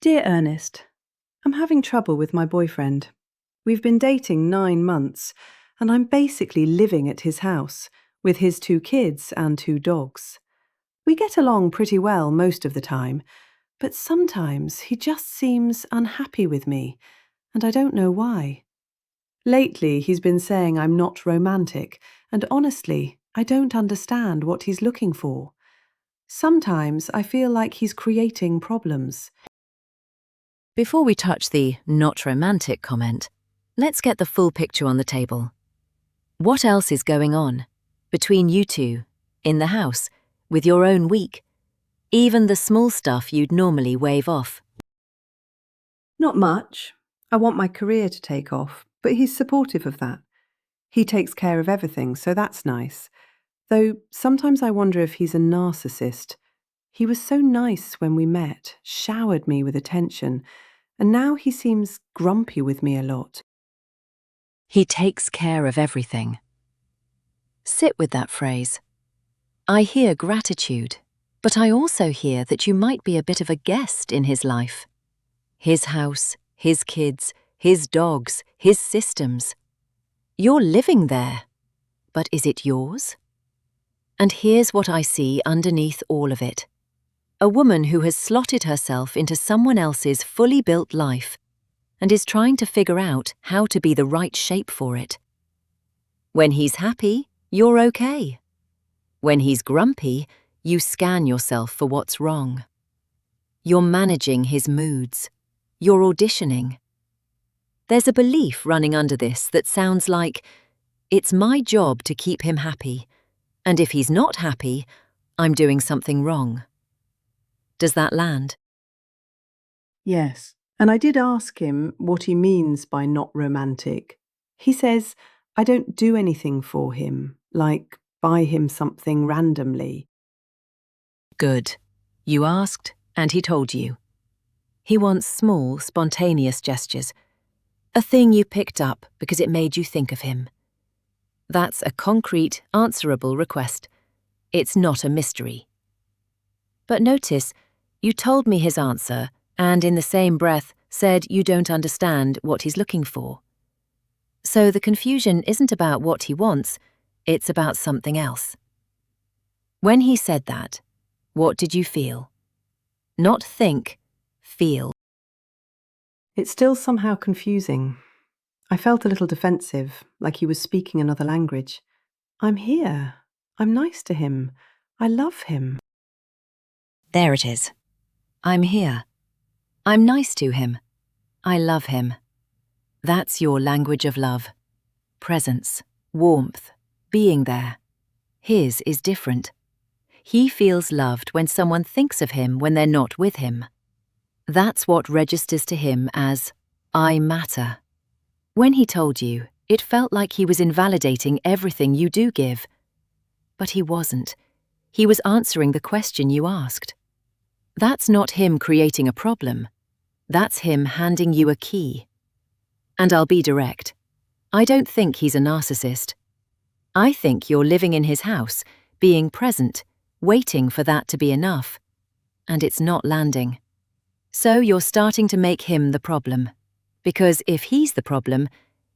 Dear Ernest, I'm having trouble with my boyfriend. We've been dating 9 months, and I'm basically living at his house, with his 2 kids and 2 dogs. We get along pretty well most of the time, but sometimes he just seems unhappy with me, and I don't know why. Lately, he's been saying I'm not romantic, and honestly, I don't understand what he's looking for. Sometimes I feel like he's creating problems. Before we touch the not romantic comment, let's get the full picture on the table. What else is going on between you two, in the house, with your own week, even the small stuff you'd normally wave off? Not much. I want my career to take off, but he's supportive of that. He takes care of everything, so that's nice. Though sometimes I wonder if he's a narcissist. He was so nice when we met, showered me with attention, and now he seems grumpy with me a lot. He takes care of everything. Sit with that phrase. I hear gratitude, but I also hear that you might be a bit of a guest in his life. His house, his kids, his dogs, his systems. You're living there, but is it yours? And here's what I see underneath all of it. A woman who has slotted herself into someone else's fully built life and is trying to figure out how to be the right shape for it. When he's happy, you're okay. When he's grumpy, you scan yourself for what's wrong. You're managing his moods. You're auditioning. There's a belief running under this that sounds like, it's my job to keep him happy, and if he's not happy, I'm doing something wrong. Does that land? Yes, and I did ask him what he means by not romantic. He says I don't do anything for him, like buy him something randomly. Good. You asked, and he told you. He wants small, spontaneous gestures. A thing you picked up because it made you think of him. That's a concrete, answerable request. It's not a mystery. But notice, you told me his answer, and in the same breath said you don't understand what he's looking for. So the confusion isn't about what he wants, it's about something else. When he said that, what did you feel? Not think, feel. It's still somehow confusing. I felt a little defensive, like he was speaking another language. I'm here. I'm nice to him. I love him. There it is. I'm here. I'm nice to him. I love him. That's your language of love. Presence, warmth, being there. His is different. He feels loved when someone thinks of him when they're not with him. That's what registers to him as, I matter. When he told you, it felt like he was invalidating everything you do give. But he wasn't. He was answering the question you asked. That's not him creating a problem. That's him handing you a key. And I'll be direct. I don't think he's a narcissist. I think you're living in his house, being present, waiting for that to be enough. And it's not landing. So you're starting to make him the problem. Because if he's the problem,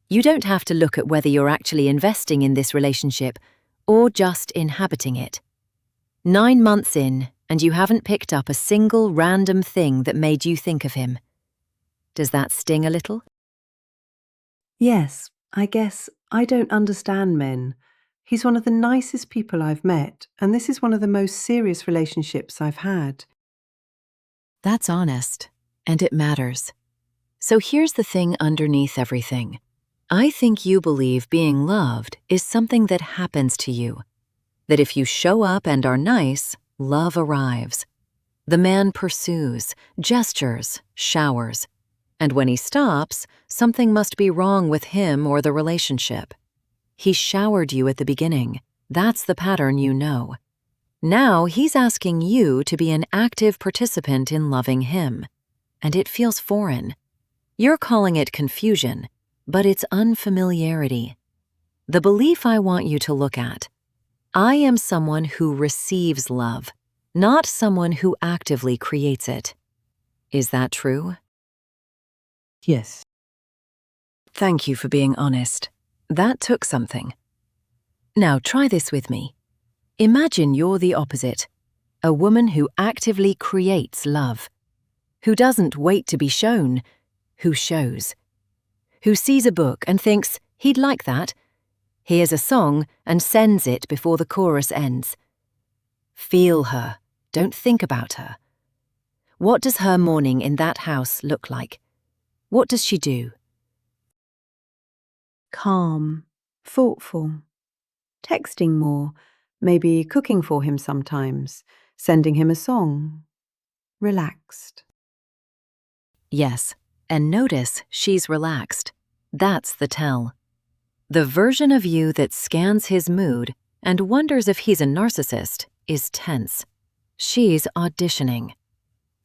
you don't have to look at whether you're actually investing in this relationship or just inhabiting it. 9 months in, and you haven't picked up a single random thing that made you think of him. Does that sting a little? Yes, I guess I don't understand men. He's one of the nicest people I've met, and this is one of the most serious relationships I've had. That's honest, and it matters. So here's the thing underneath everything. I think you believe being loved is something that happens to you. That if you show up and are nice, love arrives. The man pursues, gestures, showers. And when he stops, something must be wrong with him or the relationship. He showered you at the beginning. That's the pattern you know. Now he's asking you to be an active participant in loving him. And it feels foreign. You're calling it confusion, but it's unfamiliarity. The belief I want you to look at. I am someone who receives love, not someone who actively creates it. Is that true? Yes. Thank you for being honest. That took something. Now try this with me. Imagine you're the opposite, a woman who actively creates love, who doesn't wait to be shown, who shows, who sees a book and thinks, he'd like that, hears a song and sends it before the chorus ends. Feel her, don't think about her. What does her morning in that house look like? What does she do? Calm, thoughtful, texting more, maybe cooking for him sometimes, sending him a song. Relaxed. Yes, and notice she's relaxed. That's the tell. The version of you that scans his mood and wonders if he's a narcissist is tense. She's auditioning.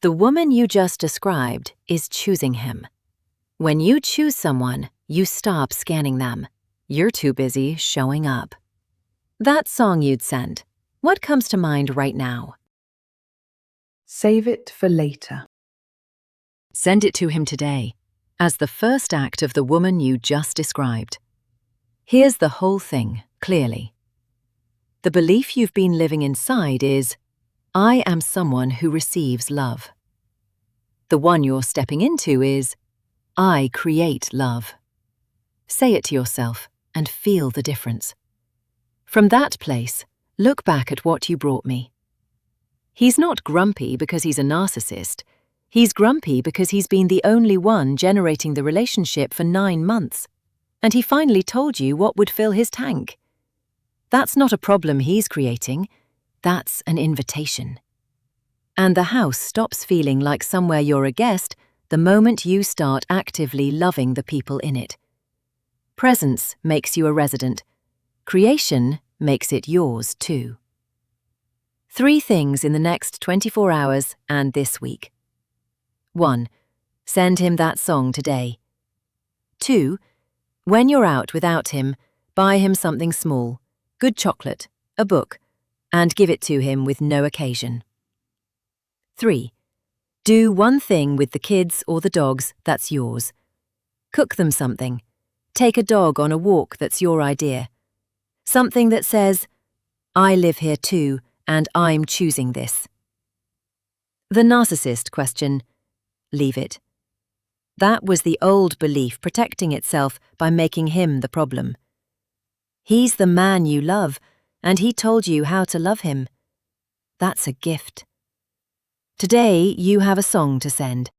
The woman you just described is choosing him. When you choose someone, you stop scanning them. You're too busy showing up. That song you'd send, what comes to mind right now? Save it for later. Send it to him today, as the first act of the woman you just described. Here's the whole thing, clearly. The belief you've been living inside is, I am someone who receives love. The one you're stepping into is, I create love. Say it to yourself and feel the difference. From that place, look back at what you brought me. He's not grumpy because he's a narcissist. He's grumpy because he's been the only one generating the relationship for 9 months, and he finally told you what would fill his tank. That's not a problem he's creating. That's an invitation. And the house stops feeling like somewhere you're a guest the moment you start actively loving the people in it. Presence makes you a resident. Creation makes it yours too. 3 things in the next 24 hours and this week. 1. Send him that song today. 2. When you're out without him, buy him something small, good chocolate, a book, and give it to him with no occasion. 3. Do one thing with the kids or the dogs that's yours. Cook them something. Take a dog on a walk that's your idea. Something that says, I live here too, and I'm choosing this. The narcissist question, leave it. That was the old belief protecting itself by making him the problem. He's the man you love, and he told you how to love him. That's a gift. Today you have a song to send.